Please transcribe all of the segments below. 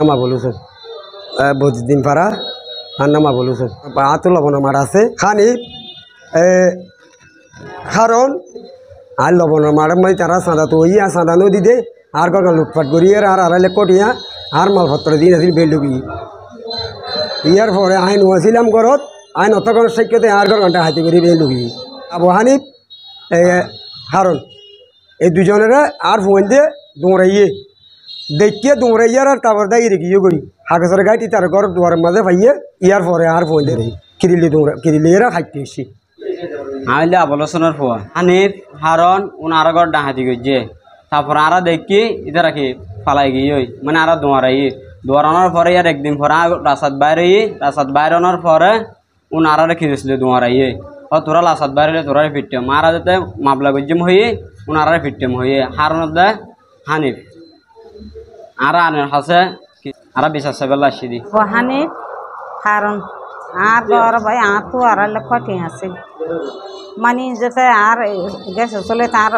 নামা বলুছেন বদিন পাড়া আর নামা বলুছেন আতো লবণ আমার আছে খানি কারণ আর লবণ মারা মই তারা সাদা তো ইয়া সাদা নদী দে আর গা লুটপাট করি আর আড়াইলে কটিয়া আর মালপত্র দিন আছিল বেলডুবি ইয়ার পরে আইন ওয়াছিলাম ঘরত আইন অতক্ষণ সৈক্যতে আর ঘন্টা হাতে করি বেলডুবি আবু হানিফ কারণ এই দুজনের আর ফোন দিয়ে দৌড়াইয়ে দেখিয়ে দৌড়াইয়ার আর তারপর দাঁড়িয়ে দেখিয়ে করি হাগসের গাড়ি তার ঘর দুয়ারের মাঝে পাইয়ে ইয়ার পরে আর ফোন দিয়ে কিরিলি এরা খাইতে এসছি আইলে আবলোচনার ফোয়া হানিফ হারন উনার ঘর ডাহাতি গিয়ে তারপর আরা দেখি এটা রাখি ফালাই গিয়ে মানে আরা দোয়ারানোর পরে আর একদিন পরে রাস্তাত বাইরানোর পরে উনারা রেখে দিয়েছিল দোয়ারাইয়ে ও তোরা রাস্তাত বাইরে তোরা ফিরতে মারা যেতে মামলা গজ্জিম হয়ে উনারা ফিরতেম হয়ে হারনের দেয় হানিফ আর আনের হাসে আর বিশ্বাস বেলা আসি দি হানিফ হারন আর গর ভাই আর তো আর কঠিন আছে মানে যেতে আর গেছে চলে তার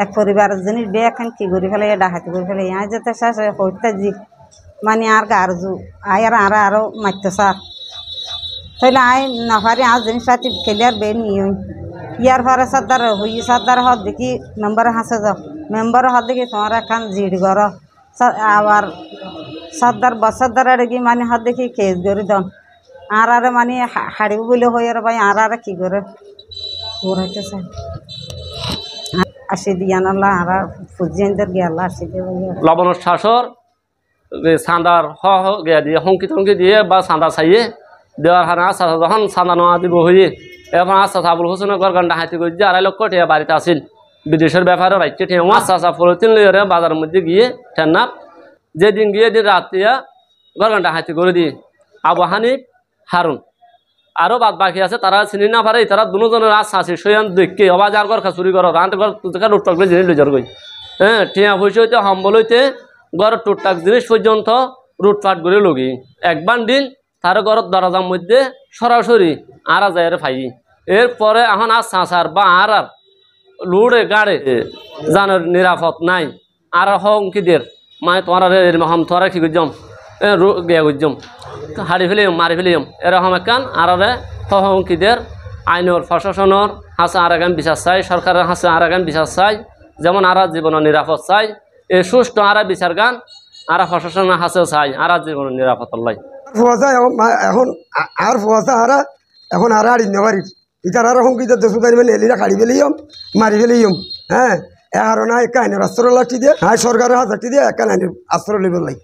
এক পরিবারের জিনিস বে এখন কি করে ফেলে ডাকাতি করে ফেলে আয় যেতে শেষ হইতে জি মানে আর গারজু আয় আর আরো মারতে সার তাইলে আয় না পারি আর জিনিস পাতি খেলিয়ার বে নিয়ে ইয়ার পরে সর্দার হই সর্দার হত দেখি মেম্বার হাসে যাও মেম্বার হত দেখি তোমার এখন জিড গর আবার সর্দার বসর্দার কি মানে হত দেখি কেস করে দন আর মানে হাড়িব বলে হই আর ভাই আর কি করে ঘুরাইতে চাই আসি দিয়া নাল্লা আর ফুজিয়ানদের গিয়াল্লা আসি দিয়ে লবণ শাসর চাঁদার গিয়া দিয়ে হংকি টংকি দিয়ে বা চাঁদা চাইয়ে দেওয়ার হানা আস্তা যখন চাঁদা নোয়া দিব হয়ে এখন আস্তা আবুল হোসেনের ঘর গান্ডা হাতি করে দিয়ে 2.5 লক্ষ টাকা বাড়িতে আসিল বিদেশের ব্যাপারে রাইতে ঠেঁ আস্তা ফলতিন লইরে বাজারের মধ্যে গিয়ে ঠেন্না যেদিন গিয়ে দিন রাত্রিয়া ঘর গান্ডা হাতি করে দিয়ে আবু হানিফ হারুন আরও বাদ বাকি আছে তারা চিনি না পারে তারা দুজনের আশা আছে সৈয়ান দেখে অবাজ আর ঘর চুরি করো রাতে ঘর টুকটাক জিনিস লইজার গই হ্যাঁ ঠিয়া পয়সা হইতে সম্বল হইতে ঘর টুকটাক জিনিস পর্যন্ত রুটপাট করে লগি একবার দিন তার ঘর দরজার মধ্যে সরাসরি আরা যায় ফাই এরপরে এখন আর চাঁচার বা আর লুড়ে গাড়ে জানের নিরাপদ নাই আর হংকিদের মানে তোমার হম তোরা কি করছম গিয়া করছম হাড়ি ফেলিম মারি ফেলিম এরকম একখান আর হংকিদের আইনের প্রশাসনের হাসে আর এখান বিচার চাই সরকারের হাসে আর এখান বিচার চাই যেমন আর জীবনের নিরাপদ চাই এই সুষ্ঠু আর বিচার গান আর প্রশাসনের হাসেও চাই আর জীবনের নিরাপদ লাই এখন আর ফুয়াশা হারা এখন আর ইন্দাবাড়ির ইটার আর হংকিদের দেশ মানে এলিরা খাড়ি ফেলিম মারি ফেলিম হ্যাঁ আর না এক আইনের আশ্রয় লাঠি দিয়ে হ্যাঁ সরকারের হাজারটি দিয়ে এক আইনের আশ্রয় লিবে লাই